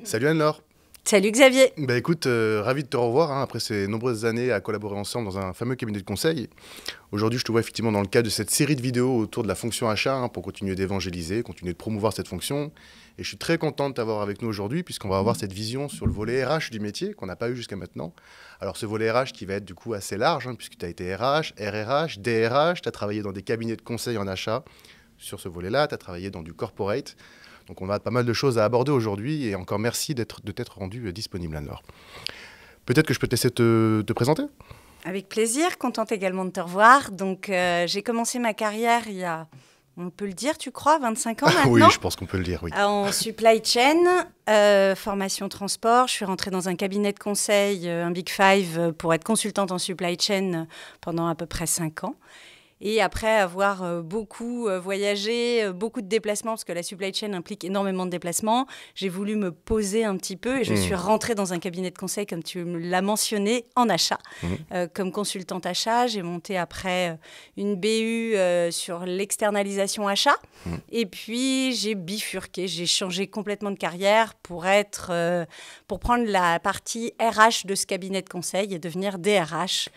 Salut Anne-Laure. Salut Xavier. Bah écoute, ravi de te revoir après ces nombreuses années à collaborer ensemble dans un fameux cabinet de conseil. Aujourd'hui, je te vois effectivement dans le cadre de cette série de vidéos autour de la fonction achat pour continuer d'évangéliser, continuer de promouvoir cette fonction. Et je suis très content de t'avoir avec nous aujourd'hui puisqu'on va avoir cette vision sur le volet RH du métier qu'on n'a pas eu jusqu'à maintenant. Alors ce volet RH qui va être du coup assez large puisque tu as été RH, RRH, DRH, tu as travaillé dans des cabinets de conseil en achat. Sur ce volet-là, tu as travaillé dans du corporate. Donc on a pas mal de choses à aborder aujourd'hui et encore merci de t'être rendu disponible, Anne-Laure. Peut-être que je peux te laisser te présenter ? Avec plaisir, contente également de te revoir. Donc j'ai commencé ma carrière il y a, on peut le dire, tu crois, 25 ans maintenant ? Oui, je pense qu'on peut le dire, oui. En supply chain, formation transport. Je suis rentrée dans un cabinet de conseil, un Big Five, pour être consultante en supply chain pendant à peu près 5 ans. Et après avoir beaucoup voyagé, beaucoup de déplacements, parce que la supply chain implique énormément de déplacements, j'ai voulu me poser un petit peu et je suis rentrée dans un cabinet de conseil, comme tu l'as mentionné, en achat. Comme consultante achat, j'ai monté après une BU sur l'externalisation achat. Et puis, j'ai bifurqué, j'ai changé complètement de carrière pour prendre la partie RH de ce cabinet de conseil et devenir DRH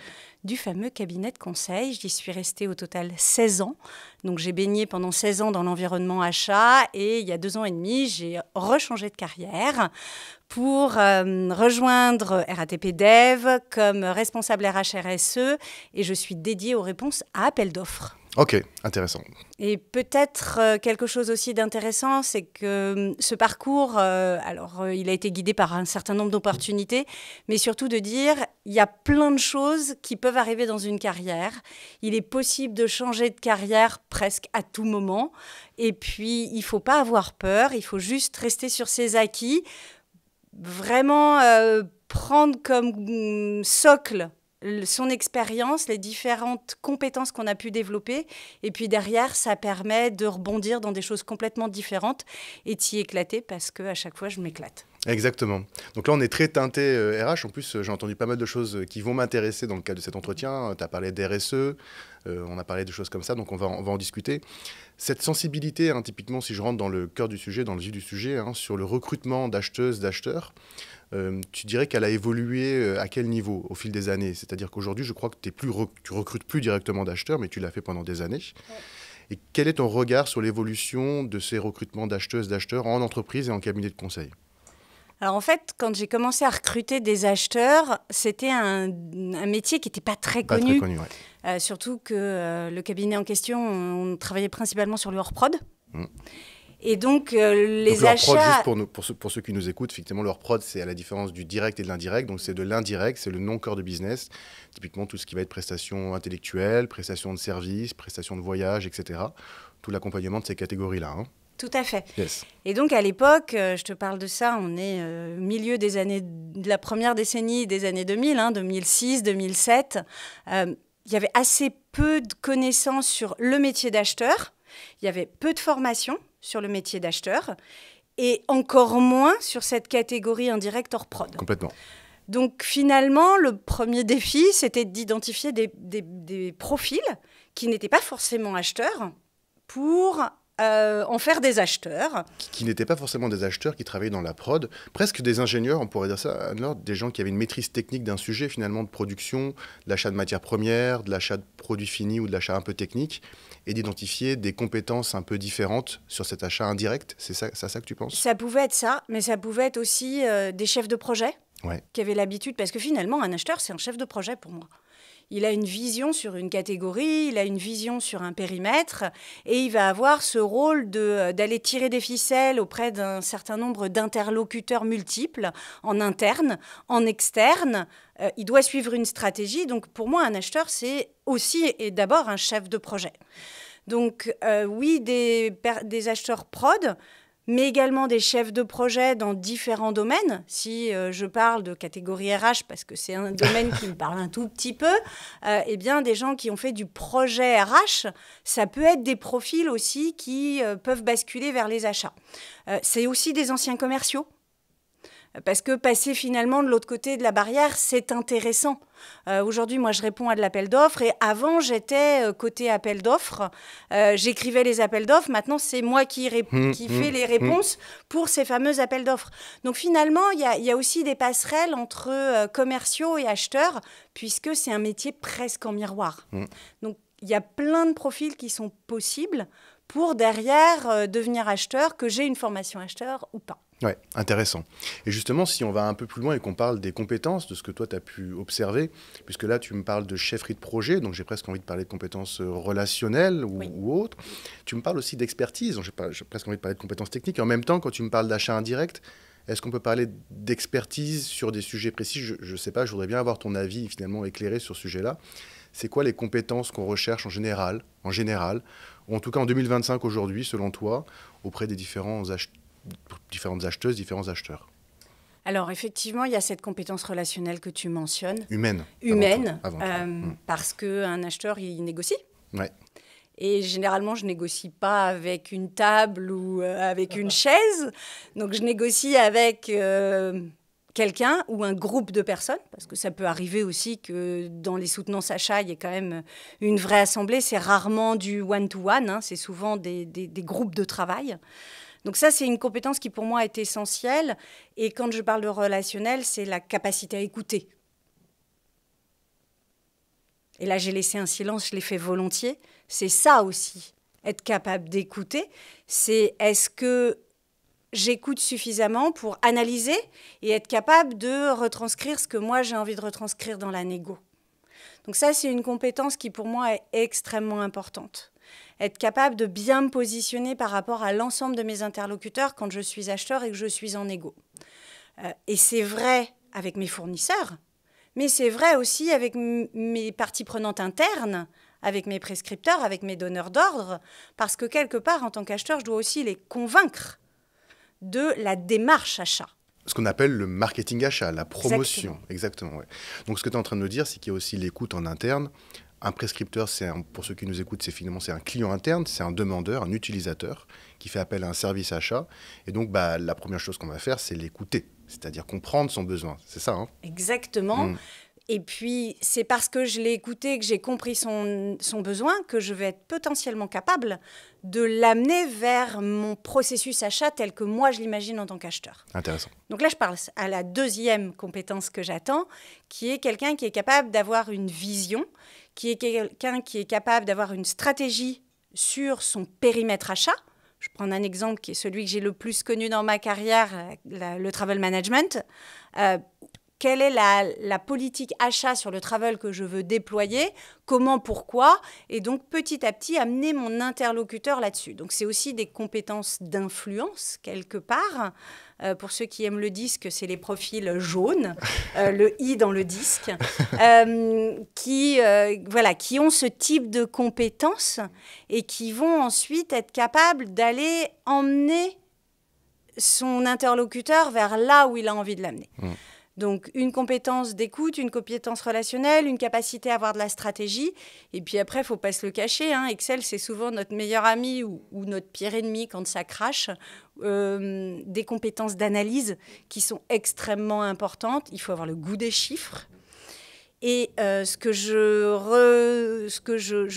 du fameux cabinet de conseil. J'y suis restée au total 16 ans. Donc, j'ai baigné pendant 16 ans dans l'environnement achat et il y a 2 ans et demi, j'ai rechangé de carrière pour rejoindre RATP Dev comme responsable RH RSE et je suis dédiée aux réponses à appel d'offres. Ok, intéressant. Et peut-être quelque chose aussi d'intéressant, c'est que ce parcours, il a été guidé par un certain nombre d'opportunités, mais surtout de dire, il y a plein de choses qui peuvent arriver dans une carrière. Il est possible de changer de carrière presque à tout moment. Et puis, il ne faut pas avoir peur, il faut juste rester sur ses acquis, vraiment prendre comme socle son expérience, les différentes compétences qu'on a pu développer. Et puis derrière, ça permet de rebondir dans des choses complètement différentes et d'y éclater parce qu'à chaque fois, je m'éclate. Exactement. Donc là, on est très teinté RH. En plus, j'ai entendu pas mal de choses qui vont m'intéresser dans le cadre de cet entretien. Tu as parlé d'RSE, on a parlé de choses comme ça, donc on va en discuter. Cette sensibilité, typiquement, si je rentre dans le cœur du sujet, dans le vif du sujet, sur le recrutement d'acheteuses, d'acheteurs, tu dirais qu'elle a évolué à quel niveau au fil des années ? C'est-à-dire qu'aujourd'hui, je crois que tu recrutes plus directement d'acheteurs, mais tu l'as fait pendant des années. Ouais. Et quel est ton regard sur l'évolution de ces recrutements d'acheteuses, d'acheteurs en entreprise et en cabinet de conseil ? Alors en fait, quand j'ai commencé à recruter des acheteurs, c'était un métier qui n'était pas très connu. Pas très connu, ouais. Surtout que le cabinet en question, on travaillait principalement sur le hors-prod. Et donc, les achats... Prod, juste pour ceux qui nous écoutent, effectivement, le hors-prod, c'est à la différence du direct et de l'indirect. Donc, c'est de l'indirect, c'est le non-cœur de business. Typiquement, tout ce qui va être prestations intellectuelles, prestations de services, prestations de voyage, etc. Tout l'accompagnement de ces catégories-là. Tout à fait. Yes. Et donc, à l'époque, je te parle de ça, on est au milieu de la première décennie des années 2000, 2006, 2007. Il y avait assez peu de connaissances sur le métier d'acheteur. Il y avait peu de formation sur le métier d'acheteur et encore moins sur cette catégorie indirecte hors prod. Complètement. Donc finalement, le premier défi, c'était d'identifier des profils qui n'étaient pas forcément acheteurs pour en faire des acheteurs. Qui n'étaient pas forcément des acheteurs, qui travaillaient dans la prod, presque des ingénieurs, on pourrait dire ça, alors, des gens qui avaient une maîtrise technique d'un sujet finalement de production, de l'achat de matières premières, de l'achat de produits finis ou de l'achat un peu technique, et d'identifier des compétences un peu différentes sur cet achat indirect. C'est ça que tu penses ? Ça pouvait être ça, mais ça pouvait être aussi des chefs de projet qui avaient l'habitude, parce que finalement, un acheteur, c'est un chef de projet pour moi. Il a une vision sur une catégorie, il a une vision sur un périmètre et il va avoir ce rôle d'aller tirer des ficelles auprès d'un certain nombre d'interlocuteurs multiples, en interne, en externe. Il doit suivre une stratégie. Donc, pour moi, un acheteur, c'est aussi et d'abord un chef de projet. Donc, oui, des acheteurs prod, mais également des chefs de projet dans différents domaines. Si je parle de catégorie RH, parce que c'est un domaine qui me parle un tout petit peu, eh bien, des gens qui ont fait du projet RH, ça peut être des profils aussi qui peuvent basculer vers les achats. C'est aussi des anciens commerciaux. Parce que passer finalement de l'autre côté de la barrière, c'est intéressant. Aujourd'hui, moi, je réponds à de l'appel d'offres et avant, j'étais côté appel d'offres. J'écrivais les appels d'offres. Maintenant, c'est moi qui fais les réponses pour ces fameux appels d'offres. Donc finalement, il y a aussi des passerelles entre commerciaux et acheteurs puisque c'est un métier presque en miroir. Donc, il y a plein de profils qui sont possibles pour derrière devenir acheteur, que j'ai une formation acheteur ou pas. Ouais, intéressant. Et justement, si on va un peu plus loin et qu'on parle des compétences, de ce que toi, tu as pu observer, puisque là, tu me parles de chefferie de projet, donc j'ai presque envie de parler de compétences relationnelles ou autres. Tu me parles aussi d'expertise, donc j'ai presque envie de parler de compétences techniques. Et en même temps, quand tu me parles d'achat indirect, est-ce qu'on peut parler d'expertise sur des sujets précis? Je ne sais pas, je voudrais bien avoir ton avis finalement éclairé sur ce sujet-là. C'est quoi les compétences qu'on recherche en général, ou en tout cas en 2025 aujourd'hui, selon toi, auprès des différentes acheteuses, différents acheteurs? Alors effectivement, il y a cette compétence relationnelle que tu mentionnes. Humaine. Avant tout. Parce qu'un acheteur, il négocie. Ouais. Et généralement, je ne négocie pas avec une table ou avec une chaise. Donc, je négocie avec quelqu'un ou un groupe de personnes. Parce que ça peut arriver aussi que dans les soutenances achats, il y ait quand même une vraie assemblée. C'est rarement du one-to-one. Hein. C'est souvent des groupes de travail. Donc ça, c'est une compétence qui, pour moi, est essentielle. Et quand je parle de relationnel, c'est la capacité à écouter. Et là, j'ai laissé un silence, je l'ai fait volontiers. C'est ça aussi, être capable d'écouter. C'est est-ce que j'écoute suffisamment pour analyser et être capable de retranscrire ce que moi, j'ai envie de retranscrire dans la négo. Donc ça, c'est une compétence qui, pour moi, est extrêmement importante. Être capable de bien me positionner par rapport à l'ensemble de mes interlocuteurs quand je suis acheteur et que je suis en négo. Et c'est vrai avec mes fournisseurs, mais c'est vrai aussi avec mes parties prenantes internes, avec mes prescripteurs, avec mes donneurs d'ordre, parce que quelque part, en tant qu'acheteur, je dois aussi les convaincre de la démarche achat. Ce qu'on appelle le marketing achat, la promotion. Exactement, ouais. Donc ce que tu es en train de nous dire, c'est qu'il y a aussi l'écoute en interne. Un prescripteur, pour ceux qui nous écoutent, c'est un client interne, c'est un demandeur, un utilisateur qui fait appel à un service achat. Et donc, la première chose qu'on va faire, c'est l'écouter, c'est-à-dire comprendre son besoin. C'est ça, hein? Exactement. Et puis, c'est parce que je l'ai écouté, que j'ai compris son besoin, que je vais être potentiellement capable de l'amener vers mon processus achat tel que moi, je l'imagine en tant qu'acheteur. Intéressant. Donc là, je parle à la deuxième compétence que j'attends, qui est quelqu'un qui est capable d'avoir une vision, qui est quelqu'un qui est capable d'avoir une stratégie sur son périmètre achat. Je prends un exemple qui est celui que j'ai le plus connu dans ma carrière, le travel management. Quelle est la politique achat sur le travel que je veux déployer, comment, pourquoi, et donc petit à petit amener mon interlocuteur là-dessus. Donc c'est aussi des compétences d'influence quelque part. Pour ceux qui aiment le disque, c'est les profils jaunes, le i dans le disque, qui ont ce type de compétences et qui vont ensuite être capables d'aller emmener son interlocuteur vers là où il a envie de l'amener. Donc, une compétence d'écoute, une compétence relationnelle, une capacité à avoir de la stratégie. Et puis après, il ne faut pas se le cacher. Hein, Excel, c'est souvent notre meilleur ami ou notre pire ennemi quand ça crache. Des compétences d'analyse qui sont extrêmement importantes. Il faut avoir le goût des chiffres. Et ce que je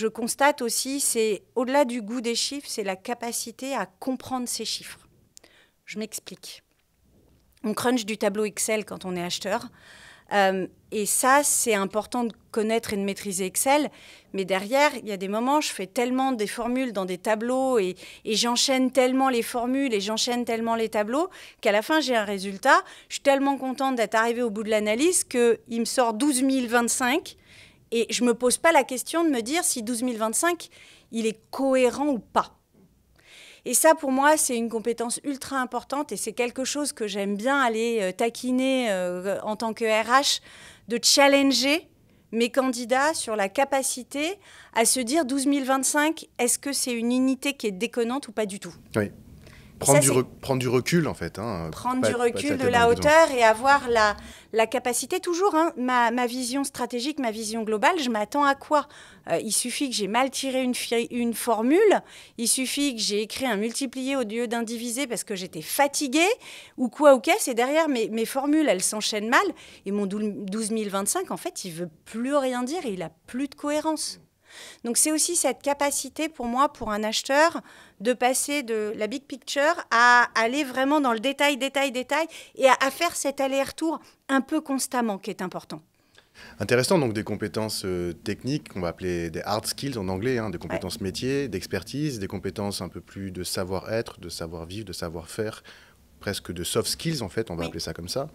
constate aussi, c'est au-delà du goût des chiffres, c'est la capacité à comprendre ces chiffres. Je m'explique. On crunch du tableau Excel quand on est acheteur. Et ça, c'est important de connaître et de maîtriser Excel. Mais derrière, il y a des moments, je fais tellement des formules dans des tableaux et j'enchaîne tellement les formules et j'enchaîne tellement les tableaux qu'à la fin, j'ai un résultat. Je suis tellement contente d'être arrivée au bout de l'analyse qu'il me sort 12 025 et je ne me pose pas la question de me dire si 12 025, il est cohérent ou pas. Et ça, pour moi, c'est une compétence ultra importante et c'est quelque chose que j'aime bien aller taquiner en tant que RH, de challenger mes candidats sur la capacité à se dire 12 025, est-ce que c'est une unité qui est déconnante ou pas du tout? Oui. Prendre du recul, en fait. Hein, prendre du recul, de la hauteur et avoir la capacité, toujours, hein, ma vision stratégique, ma vision globale, je m'attends à quoi? Il suffit que j'ai mal tiré une formule, il suffit que j'ai écrit un multiplié au lieu d'un divisé parce que j'étais fatiguée, ou quoi, ok, c'est derrière mes formules, elles s'enchaînent mal, et mon 12025, en fait, il veut plus rien dire et il a plus de cohérence. Donc c'est aussi cette capacité pour moi, pour un acheteur, de passer de la big picture à aller vraiment dans le détail, et à faire cet aller-retour un peu constamment qui est important. Intéressant, donc des compétences techniques, qu'on va appeler des hard skills en anglais, hein, des compétences métiers, d'expertise, des compétences un peu plus de savoir-être, de savoir-vivre, de savoir-faire, presque de soft skills en fait, on va appeler ça comme ça.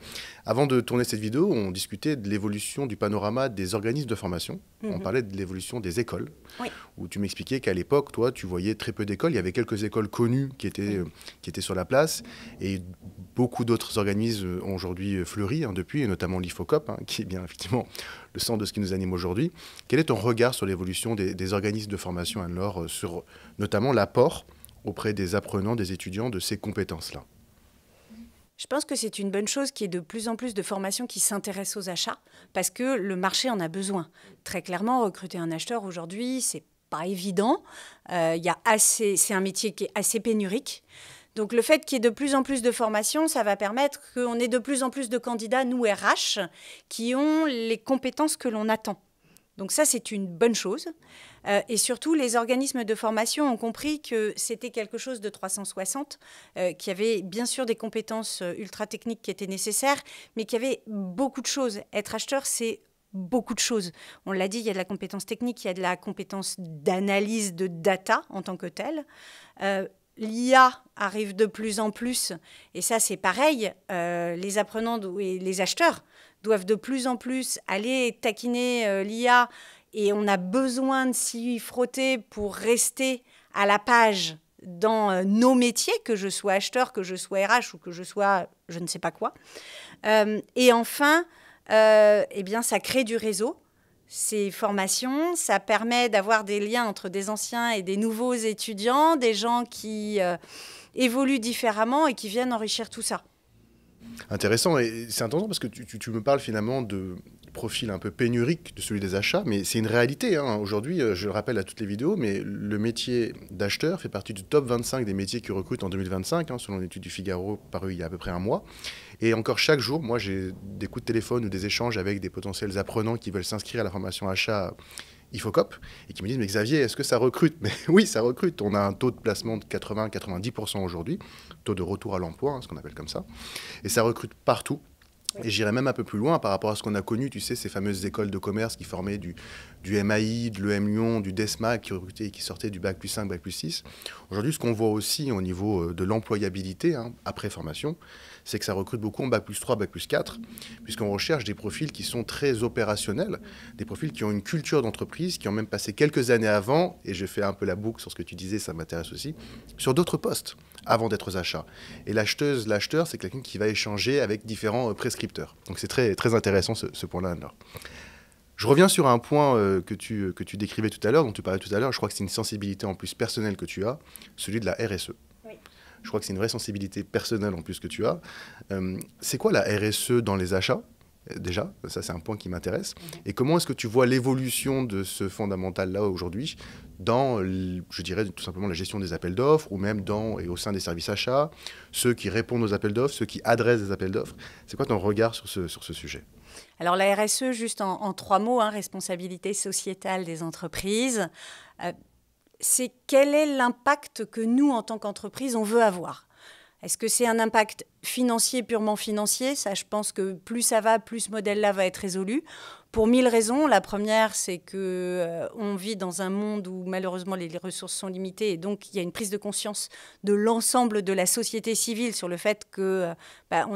Avant de tourner cette vidéo, on discutait de l'évolution du panorama des organismes de formation. On parlait de l'évolution des écoles, où tu m'expliquais qu'à l'époque, toi, tu voyais très peu d'écoles. Il y avait quelques écoles connues qui étaient sur la place, et beaucoup d'autres organismes ont aujourd'hui fleuri depuis, et notamment l'IFOCOP, hein, qui est bien effectivement le centre de ce qui nous anime aujourd'hui. Quel est ton regard sur l'évolution des organismes de formation, Anne-Laure, sur notamment l'apport auprès des apprenants, des étudiants de ces compétences-là? Je pense que c'est une bonne chose qu'il y ait de plus en plus de formations qui s'intéressent aux achats, parce que le marché en a besoin. Très clairement, recruter un acheteur aujourd'hui, c'est pas évident. C'est un métier qui est assez pénurique. Donc le fait qu'il y ait de plus en plus de formations, ça va permettre qu'on ait de plus en plus de candidats, nous RH, qui ont les compétences que l'on attend. Donc ça, c'est une bonne chose. Et surtout, les organismes de formation ont compris que c'était quelque chose de 360, qu'il y avait bien sûr des compétences ultra techniques qui étaient nécessaires, mais qu'il y avait beaucoup de choses. Être acheteur, c'est beaucoup de choses. On l'a dit, il y a de la compétence technique, il y a de la compétence d'analyse de data en tant que telle. L'IA arrive de plus en plus, et ça, c'est pareil. Les apprenants et les acheteurs doivent de plus en plus aller taquiner l'IA, et on a besoin de s'y frotter pour rester à la page dans nos métiers, que je sois acheteur, que je sois RH ou que je sois je ne sais pas quoi. Et enfin, eh bien, ça crée du réseau. Ces formations, ça permet d'avoir des liens entre des anciens et des nouveaux étudiants, des gens qui évoluent différemment et qui viennent enrichir tout ça. Intéressant, et c'est intéressant parce que tu me parles finalement de profil un peu pénurique de celui des achats, mais c'est une réalité. Hein. Aujourd'hui, je le rappelle à toutes les vidéos, mais le métier d'acheteur fait partie du top 25 des métiers qui recrutent en 2025, hein, selon l'étude du Figaro parue il y a à peu près un mois. Et encore chaque jour, moi j'ai des coups de téléphone ou des échanges avec des potentiels apprenants qui veulent s'inscrire à la formation achat IFOCOP et qui me disent « Mais Xavier, est-ce que ça recrute ?» Mais oui, ça recrute. On a un taux de placement de 80-90% aujourd'hui, taux de retour à l'emploi, hein, ce qu'on appelle comme ça. Et ça recrute partout. Et j'irais même un peu plus loin par rapport à ce qu'on a connu, tu sais, ces fameuses écoles de commerce qui formaient du MAI, de l'EM Lyon, du DESMAC, qui recrutaient et qui sortaient du Bac plus 5, Bac plus 6. Aujourd'hui, ce qu'on voit aussi au niveau de l'employabilité, hein, après formation, c'est que ça recrute beaucoup en Bac plus 3, Bac plus 4, puisqu'on recherche des profils qui sont très opérationnels, des profils qui ont une culture d'entreprise, qui ont même passé quelques années avant, et je fais un peu la boucle sur ce que tu disais, ça m'intéresse aussi, sur d'autres postes, avant d'être aux achats. Et l'acheteur, c'est quelqu'un qui va échanger avec différents prescripteurs. Donc c'est très, très intéressant ce point-là. Alors. Je reviens sur un point que tu décrivais tout à l'heure, dont tu parlais tout à l'heure. Je crois que c'est une sensibilité en plus personnelle que tu as, celui de la RSE. Oui. Je crois que c'est une vraie sensibilité personnelle en plus que tu as. C'est quoi la RSE dans les achats ? Déjà, ça c'est un point qui m'intéresse. Et comment est-ce que tu vois l'évolution de ce fondamental-là aujourd'hui dans, je dirais, tout simplement la gestion des appels d'offres ou même dans et au sein des services achats, ceux qui répondent aux appels d'offres, ceux qui adressent des appels d'offres. C'est quoi ton regard sur ce sujet ? Alors la RSE, juste en 3 mots, hein, responsabilité sociétale des entreprises, c'est quel est l'impact que nous, en tant qu'entreprise, on veut avoir ? Est-ce que c'est un impact financier, purement financier ? Ça, je pense que plus ça va, plus ce modèle-là va être résolu. Pour 1000 raisons. La première, c'est qu'on vit dans un monde où malheureusement les ressources sont limitées et donc il y a une prise de conscience de l'ensemble de la société civile sur le fait qu'on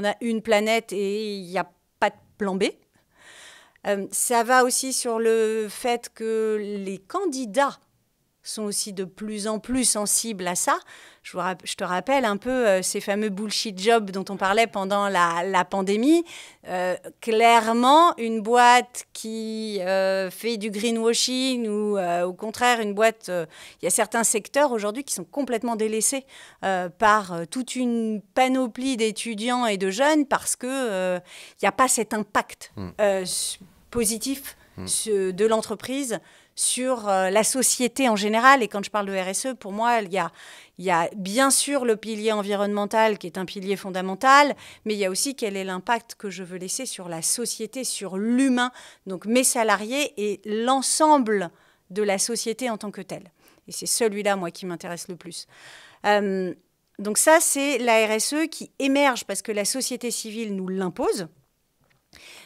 a une planète et il n'y a pas de plan B. Ça va aussi sur le fait que les candidats sont aussi de plus en plus sensibles à ça. Je te rappelle un peu ces fameux bullshit jobs dont on parlait pendant la pandémie. Clairement, une boîte qui fait du greenwashing ou au contraire, une boîte... Il y a certains secteurs aujourd'hui qui sont complètement délaissés par toute une panoplie d'étudiants et de jeunes parce qu'il n'y a pas cet impact positif de l'entreprise sur la société en général. Et quand je parle de RSE, pour moi, il y a bien sûr le pilier environnemental qui est un pilier fondamental, mais il y a aussi quel est l'impact que je veux laisser sur la société, sur l'humain, donc mes salariés et l'ensemble de la société en tant que telle. Et c'est celui-là, moi, qui m'intéresse le plus. Donc ça, c'est la RSE qui émerge parce que la société civile nous l'impose.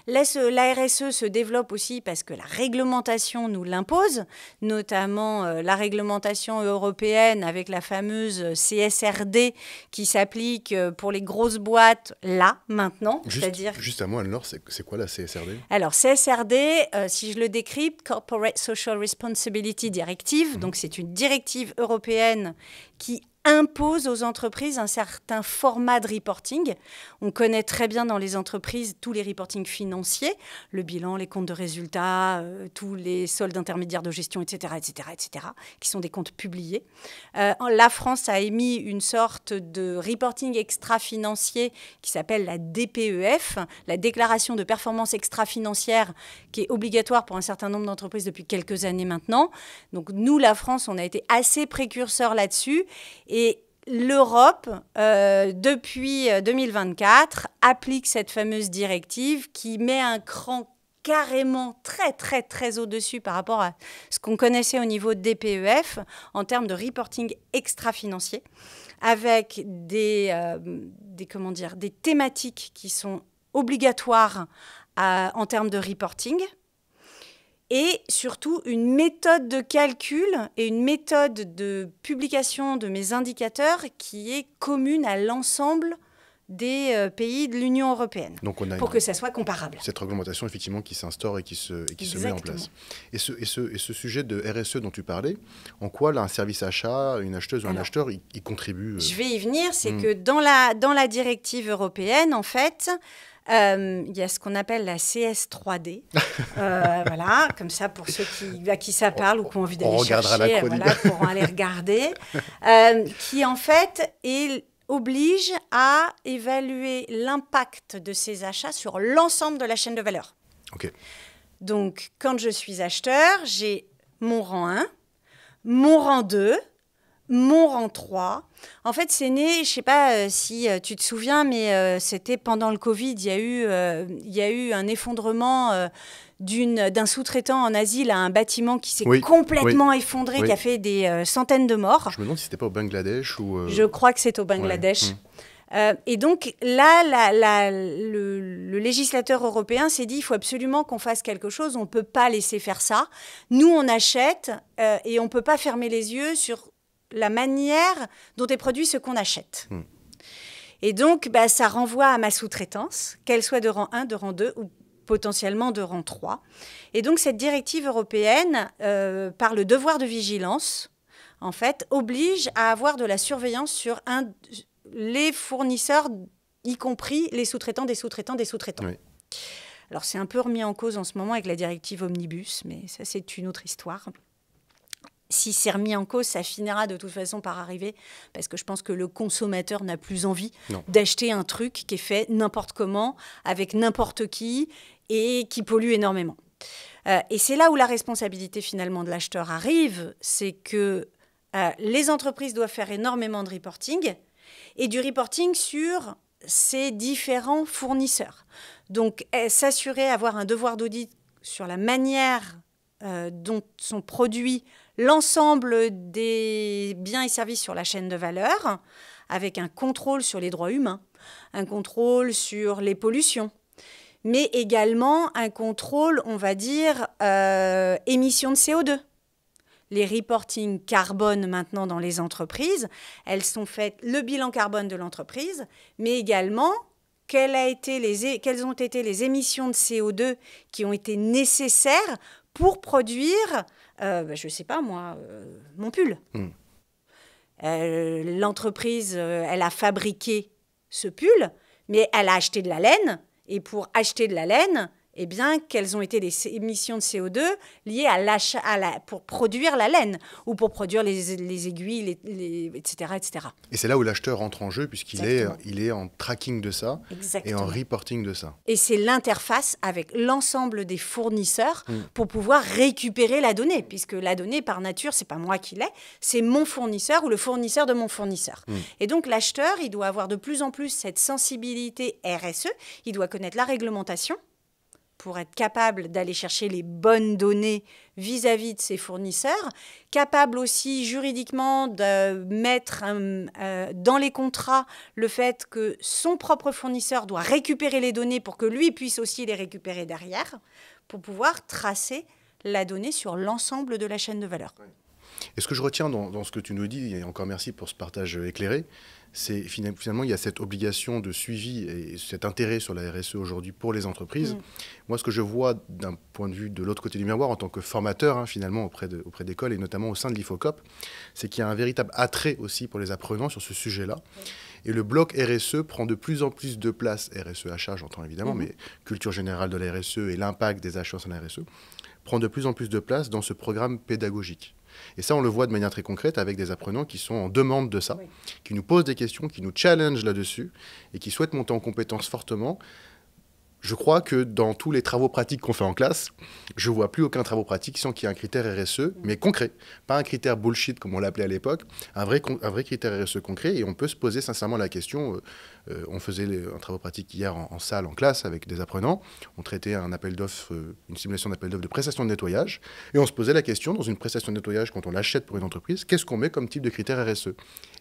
La RSE se développe aussi parce que la réglementation nous l'impose, notamment la réglementation européenne avec la fameuse CSRD qui s'applique pour les grosses boîtes là, maintenant. Juste à moi, Anne-Laure, c'est quoi la CSRD ? Alors, CSRD, si je le décrypte, Corporate Social Responsibility Directive, donc c'est une directive européenne qui impose aux entreprises un certain format de reporting. On connaît très bien dans les entreprises tous les reportings financiers, le bilan, les comptes de résultats, tous les soldes intermédiaires de gestion, etc., qui sont des comptes publiés. La France a émis une sorte de reporting extra-financier qui s'appelle la DPEF, la déclaration de performance extra-financière, qui est obligatoire pour un certain nombre d'entreprises depuis quelques années maintenant. Donc nous, la France, on a été assez précurseurs là-dessus. Et l'Europe, depuis 2024, applique cette fameuse directive qui met un cran carrément très au-dessus par rapport à ce qu'on connaissait au niveau de DPEF en termes de reporting extra-financier, avec des thématiques qui sont obligatoires en termes de reporting. Et surtout, une méthode de calcul et une méthode de publication de mes indicateurs qui est commune à l'ensemble des pays de l'Union européenne, donc pour que ça soit comparable. Cette réglementation, effectivement, qui s'instaure et qui se met en place. Et ce sujet de RSE dont tu parlais, en quoi, là, un service achat, une acheteuse ou un acheteur, il contribue Je vais y venir, c'est que dans la directive européenne, en fait... il y a ce qu'on appelle la CS3D. Voilà, comme ça, pour ceux à qui ça parle ou qui ont envie d'aller chercher, pourront aller regarder. Qui, en fait, oblige à évaluer l'impact de ces achats sur l'ensemble de la chaîne de valeur. Okay. Donc, quand je suis acheteur, j'ai mon rang 1, mon rang 2, mon rang 3. En fait, c'est né, je ne sais pas si tu te souviens, mais c'était pendant le Covid, il y a eu un effondrement d'un sous-traitant en Asie à un bâtiment qui s'est complètement effondré, qui a fait des centaines de morts. Je me demande si ce n'était pas au Bangladesh ou... Je crois que c'est au Bangladesh. Et donc là, le législateur européen s'est dit il faut absolument qu'on fasse quelque chose, on ne peut pas laisser faire ça. Nous, on achète et on ne peut pas fermer les yeux sur la manière dont est produit ce qu'on achète. Et donc, ça renvoie à ma sous-traitance, qu'elle soit de rang 1, de rang 2 ou potentiellement de rang 3. Et donc, cette directive européenne, par le devoir de vigilance, en fait, oblige à avoir de la surveillance sur les fournisseurs, y compris les sous-traitants des sous-traitants des sous-traitants. Oui. Alors, c'est un peu remis en cause en ce moment avec la directive Omnibus, mais ça, c'est une autre histoire. Si c'est remis en cause, ça finira de toute façon par arriver, parce que je pense que le consommateur n'a plus envie d'acheter un truc qui est fait n'importe comment, avec n'importe qui, et qui pollue énormément. Et c'est là où la responsabilité finalement de l'acheteur arrive, c'est que les entreprises doivent faire énormément de reporting, et du reporting sur ces différents fournisseurs. Donc, s'assurer, avoir un devoir d'audit sur la manière dont sont produits l'ensemble des biens et services sur la chaîne de valeur, avec un contrôle sur les droits humains, un contrôle sur les pollutions, mais également un contrôle, on va dire, émissions de CO2. Les reporting carbone maintenant dans les entreprises, elles sont faites le bilan carbone de l'entreprise, mais également quelles ont été les émissions de CO2 qui ont été nécessaires pour produire, je ne sais pas moi, mon pull. L'entreprise, elle a fabriqué ce pull, mais elle a acheté de la laine. Et pour acheter de la laine, eh bien, quelles ont été les émissions de CO2 liées à l'achat, pour produire la laine ou pour produire les aiguilles, etc., etc. Et c'est là où l'acheteur entre en jeu, puisqu'il est en tracking de ça. Exactement. Et en reporting de ça. Et c'est l'interface avec l'ensemble des fournisseurs pour pouvoir récupérer la donnée, puisque la donnée, par nature, c'est pas moi qui l'ai, c'est mon fournisseur ou le fournisseur de mon fournisseur. Et donc, l'acheteur, il doit avoir de plus en plus cette sensibilité RSE, il doit connaître la réglementation, pour être capable d'aller chercher les bonnes données vis-à-vis de ses fournisseurs, capable aussi juridiquement de mettre dans les contrats le fait que son propre fournisseur doit récupérer les données pour que lui puisse aussi les récupérer derrière, pour pouvoir tracer la donnée sur l'ensemble de la chaîne de valeur. Et ce que je retiens dans ce que tu nous dis, et encore merci pour ce partage éclairé, c'est finalement, il y a cette obligation de suivi et cet intérêt sur la RSE aujourd'hui pour les entreprises. Moi, ce que je vois d'un point de vue de l'autre côté du miroir, en tant que formateur, finalement, auprès d'écoles et notamment au sein de l'IFOCOP, c'est qu'il y a un véritable attrait aussi pour les apprenants sur ce sujet-là. Et le bloc RSE prend de plus en plus de place, RSE achat, j'entends évidemment, mais culture générale de la RSE et l'impact des achats sur la RSE, prend de plus en plus de place dans ce programme pédagogique. Et ça, on le voit de manière très concrète avec des apprenants qui sont en demande de ça, qui nous posent des questions, qui nous challengent là-dessus et qui souhaitent monter en compétences fortement. Je crois que dans tous les travaux pratiques qu'on fait en classe, je ne vois plus aucun travaux pratique sans qu'il y ait un critère RSE, mais concret. Pas un critère bullshit, comme on l'appelait à l'époque, un vrai critère RSE concret. Et on peut se poser sincèrement la question. On faisait un travaux pratique hier en salle, en classe, avec des apprenants. On traitait un appel d'offres, une simulation d'appel d'offres de prestation de nettoyage. Et on se posait la question, dans une prestation de nettoyage, quand on l'achète pour une entreprise, qu'est-ce qu'on met comme type de critère RSE?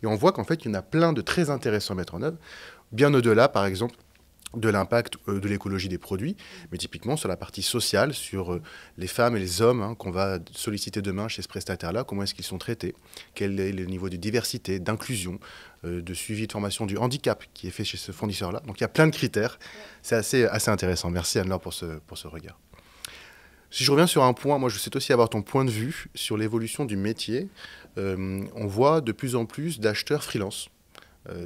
Et on voit qu'en fait, il y en a plein de très intéressants à mettre en œuvre, bien au-delà, par exemple, de l'impact de l'écologie des produits, mais typiquement sur la partie sociale, sur les femmes et les hommes qu'on va solliciter demain chez ce prestataire-là, comment est-ce qu'ils sont traités, quel est le niveau de diversité, d'inclusion, de suivi de formation du handicap qui est fait chez ce fournisseur-là. Donc il y a plein de critères, c'est assez intéressant. Merci Anne-Laure pour ce regard. Si je reviens sur un point, moi je souhaite aussi avoir ton point de vue sur l'évolution du métier. On voit de plus en plus d'acheteurs freelance.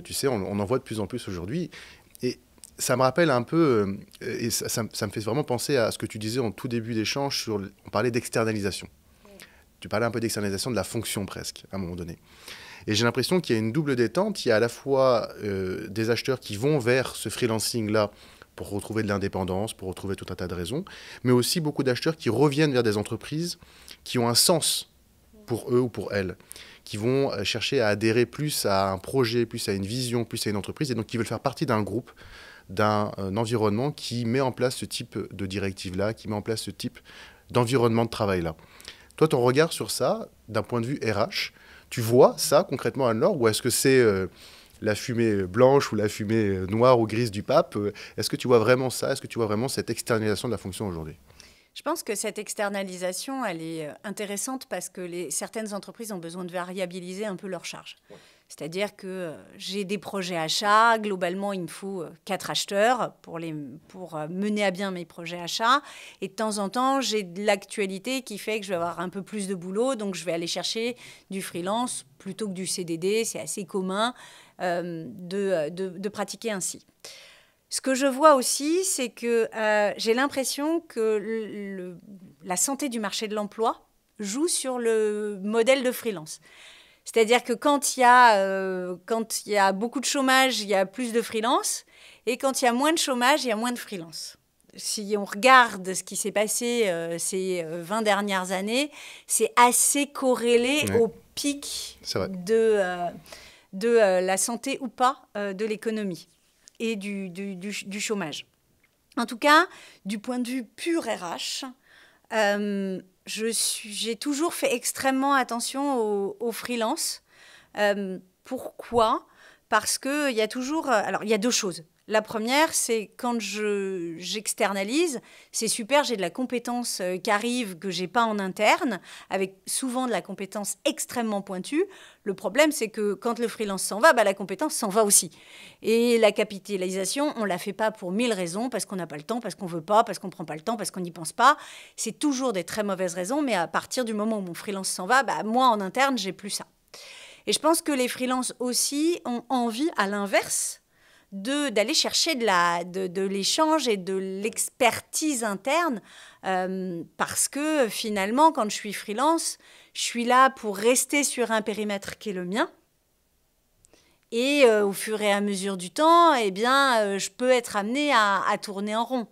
Tu sais, on en voit de plus en plus aujourd'hui. Et ça me rappelle un peu, et ça me fait vraiment penser à ce que tu disais en tout début d'échange, on parlait d'externalisation. Tu parlais un peu d'externalisation de la fonction presque, à un moment donné. Et j'ai l'impression qu'il y a une double détente. Il y a à la fois des acheteurs qui vont vers ce freelancing-là pour retrouver de l'indépendance, pour retrouver tout un tas de raisons, mais aussi beaucoup d'acheteurs qui reviennent vers des entreprises qui ont un sens pour eux ou pour elles, qui vont chercher à adhérer plus à un projet, plus à une vision, plus à une entreprise, et donc qui veulent faire partie d'un groupe, d'un environnement qui met en place ce type de directive-là, qui met en place ce type d'environnement de travail-là. Toi, ton regard sur ça, d'un point de vue RH, tu vois ça concrètement, Anne-Laure, ou est-ce que c'est la fumée blanche ou la fumée noire ou grise du pape? Est-ce que tu vois vraiment ça? Est-ce que tu vois vraiment cette externalisation de la fonction aujourd'hui? Je pense que cette externalisation, elle est intéressante parce que certaines entreprises ont besoin de variabiliser un peu leurs charges. C'est-à-dire que j'ai des projets achats. Globalement, il me faut 4 acheteurs pour mener à bien mes projets achats. Et de temps en temps, j'ai de l'actualité qui fait que je vais avoir un peu plus de boulot. Donc, je vais aller chercher du freelance plutôt que du CDD. C'est assez commun de pratiquer ainsi. Ce que je vois aussi, c'est que j'ai l'impression que la santé du marché de l'emploi joue sur le modèle de freelance. C'est-à-dire que quand il y a beaucoup de chômage, il y a plus de freelance. Et quand il y a moins de chômage, il y a moins de freelance. Si on regarde ce qui s'est passé ces 20 dernières années, c'est assez corrélé au pic de la santé ou pas de l'économie et du chômage. En tout cas, du point de vue pur RH, j'ai toujours fait extrêmement attention aux freelances. Pourquoi ? Parce qu'il y a toujours... Alors, il y a deux choses. La première, c'est quand j'externalise, c'est super, j'ai de la compétence qui arrive que j'ai pas en interne, avec souvent de la compétence extrêmement pointue. Le problème, c'est que quand le freelance s'en va, la compétence s'en va aussi. Et la capitalisation, on la fait pas pour 1000 raisons, parce qu'on n'a pas le temps, parce qu'on veut pas, parce qu'on prend pas le temps, parce qu'on n'y pense pas. C'est toujours des très mauvaises raisons, mais à partir du moment où mon freelance s'en va, moi, en interne, j'ai plus ça. Et je pense que les freelances aussi ont envie, à l'inverse, d'aller chercher de l'échange et de l'expertise interne parce que finalement, quand je suis freelance, je suis là pour rester sur un périmètre qui est le mien. Et au fur et à mesure du temps, je peux être amenée à tourner en rond.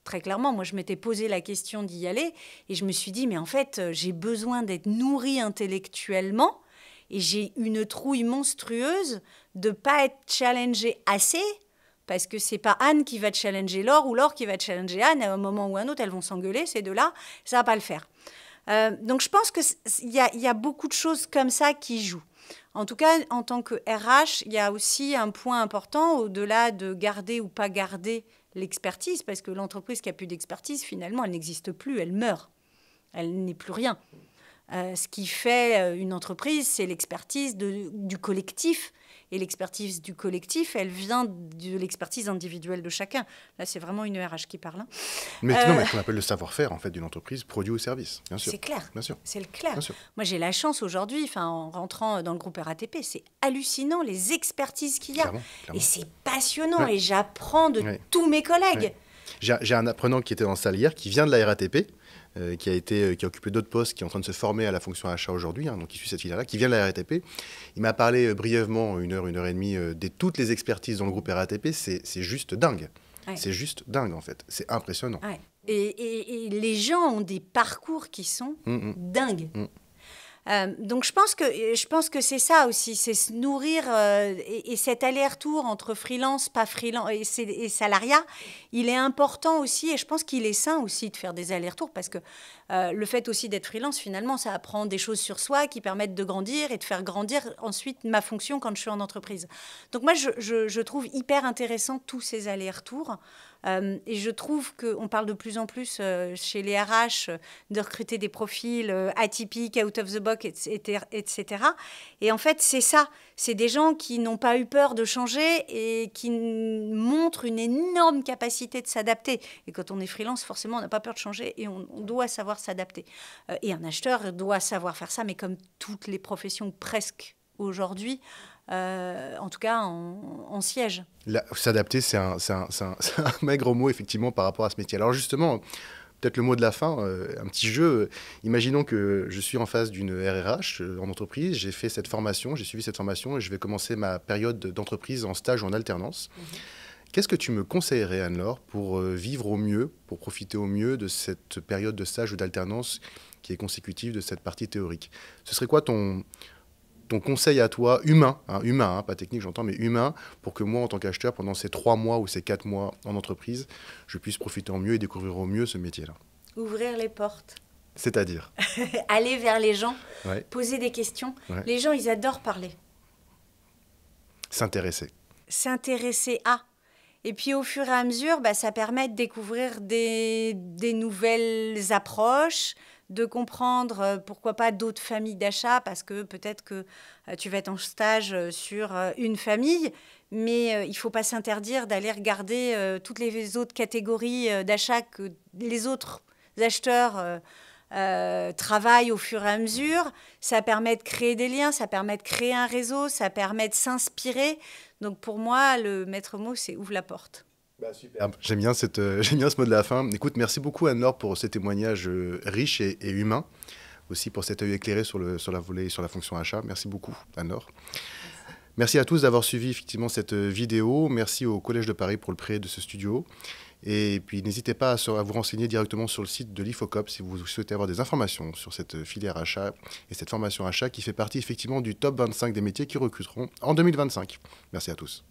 Très clairement, moi, je m'étais posé la question d'y aller et je me suis dit, mais en fait, j'ai besoin d'être nourrie intellectuellement. Et j'ai une trouille monstrueuse de ne pas être challengée assez, parce que c'est pas Anne qui va challenger Laure ou Laure qui va challenger Anne. À un moment ou un autre, elles vont s'engueuler, ces deux-là. Ça va pas le faire. Donc, je pense qu'il y a beaucoup de choses comme ça qui jouent. En tout cas, en tant que RH, il y a aussi un point important, au-delà de garder ou pas garder l'expertise, parce que l'entreprise qui a plus d'expertise, finalement, elle n'existe plus, elle meurt. Elle n'est plus rien. Ce qui fait une entreprise, c'est l'expertise du collectif. Et l'expertise du collectif, elle vient de l'expertise individuelle de chacun. Là, c'est vraiment une RH qui parle. Mais non, mais qu'on appelle le savoir-faire en fait, d'une entreprise, produit ou service, bien sûr. C'est clair. Bien sûr. C'est le clair. Bien sûr. Moi, j'ai la chance aujourd'hui, en rentrant dans le groupe RATP, c'est hallucinant les expertises qu'il y a. Clairement. Et c'est passionnant. Et j'apprends de tous mes collègues. J'ai un apprenant qui était dans la salle hier, qui vient de la RATP, qui a occupé d'autres postes, qui est en train de se former à la fonction achat aujourd'hui, donc qui suit cette filière-là, qui vient de la RATP. Il m'a parlé brièvement, une heure et demie, de toutes les expertises dans le groupe RATP. C'est juste dingue. Ouais. C'est juste dingue, en fait. C'est impressionnant. Ouais. Et les gens ont des parcours qui sont dingues. Donc je pense que c'est ça aussi, c'est se nourrir et cet aller-retour entre freelance, pas freelance et salariat, il est important aussi et je pense qu'il est sain aussi de faire des allers-retours parce que le fait aussi d'être freelance, finalement, ça apprend des choses sur soi qui permettent de grandir et de faire grandir ensuite ma fonction quand je suis en entreprise. Donc moi, je trouve hyper intéressant tous ces allers-retours. Et je trouve qu'on parle de plus en plus chez les RH de recruter des profils atypiques, out of the box, etc. Et en fait, c'est ça. C'est des gens qui n'ont pas eu peur de changer et qui montrent une énorme capacité de s'adapter. Et quand on est freelance, forcément, on n'a pas peur de changer et on doit savoir s'adapter. Et un acheteur doit savoir faire ça, mais comme toutes les professions presque aujourd'hui, en tout cas en siège. S'adapter, c'est un maigre mot, effectivement, par rapport à ce métier. Alors justement, peut-être le mot de la fin, un petit jeu. Imaginons que je suis en face d'une RRH en entreprise, j'ai fait cette formation, j'ai suivi cette formation et je vais commencer ma période d'entreprise en stage ou en alternance. Qu'est-ce que tu me conseillerais, Anne-Laure, pour vivre au mieux, pour profiter au mieux de cette période de stage ou d'alternance qui est consécutive de cette partie théorique? Ce serait quoi ton conseil à toi, humain, pas technique j'entends, mais humain, pour que moi, en tant qu'acheteur, pendant ces 3 mois ou ces 4 mois en entreprise, je puisse profiter au mieux et découvrir au mieux ce métier-là? Ouvrir les portes. C'est-à-dire aller vers les gens, poser des questions. Les gens, ils adorent parler. S'intéresser. S'intéresser à. Et puis, au fur et à mesure, ça permet de découvrir des nouvelles approches, de comprendre, pourquoi pas, d'autres familles d'achat, parce que peut-être que tu vas être en stage sur une famille, mais il ne faut pas s'interdire d'aller regarder toutes les autres catégories d'achat que les autres acheteurs travaillent au fur et à mesure. Ça permet de créer des liens, ça permet de créer un réseau, ça permet de s'inspirer. Donc pour moi, le maître mot, c'est ouvre la porte. Super. J'aime bien ce mot de la fin. Écoute, merci beaucoup Anne-Laure pour ce témoignage riche et humain, aussi pour cet œil éclairé sur la volée, sur la fonction achat. Merci beaucoup Anne-Laure. Merci à tous d'avoir suivi effectivement cette vidéo. Merci au Collège de Paris pour le prêt de ce studio. Et puis n'hésitez pas à vous renseigner directement sur le site de l'IFOCOP si vous souhaitez avoir des informations sur cette filière achat et cette formation achat qui fait partie effectivement du top 25 des métiers qui recruteront en 2025. Merci à tous.